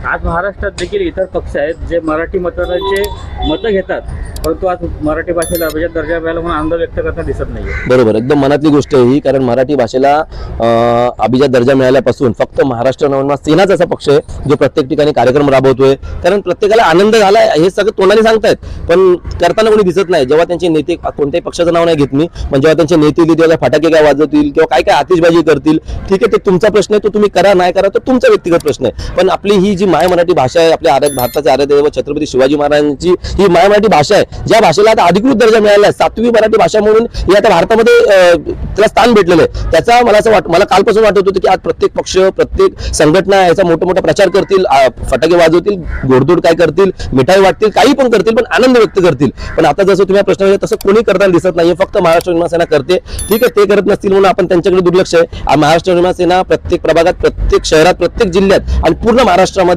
आज महाराष्ट्रात देखील इतर पक्ष आहेत जे मराठी मतदारांचे मतं घेतात, परंतु आज मराठी भाषेला अभिजात दर्जा मिळाला म्हणून आनंद व्यक्त करताना दिसत नाहीये. बरोबर, एकदम मनातली गोष्ट आहे ही. कारण मराठी भाषेला अभिजात दर्जा मिळाल्यापासून फक्त महाराष्ट्र नवनिर्माण सेनाच असा पक्ष आहे जो प्रत्येक ठिकाणी कार्यक्रम राबवतोय. कारण प्रत्येकाला आनंद झालाय हे सगळं तोंडाने सांगतायत, पण करताना कोणी दिसत नाही. जेव्हा त्यांचे नेते, कोणत्याही पक्षाचं नाव नाही घेत मी, पण जेव्हा त्यांचे नेते येतील तेव्हा फटाके काय वाजवतील किंवा काय काय आतिषबाजी करतील, ठीक आहे, ते तुमचा प्रश्न आहे, तो तुम्ही करा नाही करा तो तुमचा व्यक्तिगत प्रश्न आहे. पण आपली ही जी माय मराठी भाषा आहे, आपल्या भारताचे आराध्य छत्रपती शिवाजी महाराजांची ही माय मराठी भाषा आहे, ज्या भाषेला आता अधिकृत दर्जा मिळाला आहे, 7वी मराठी भाषा म्हणून ही आता भारतामध्ये त्याला स्थान भेटलेलं आहे. त्याचा मला कालपासून वाटत होतं की आज प्रत्येक पक्ष, प्रत्येक संघटना याचा मोठा प्रचार करतील, फटाके वाजवतील, गोडधोड काय करतील, मिठाई वाटतील, काही पण करतील, पण आनंद व्यक्त करतील. पण आता जसं तुम्ही प्रश्न विचारला तसं कोणी करताना दिसत नाहीये. फक्त महाराष्ट्र नवनिर्माण सेना करते, ठीक आहे, ते करत नसतील म्हणून आपण त्यांच्याकडे दुर्लक्ष आहे. महाराष्ट्र नवनिर्माण सेना प्रत्येक प्रभागात, प्रत्येक शहरात, प्रत्येक जिल्ह्यात आणि पूर्ण महाराष्ट्रामध्ये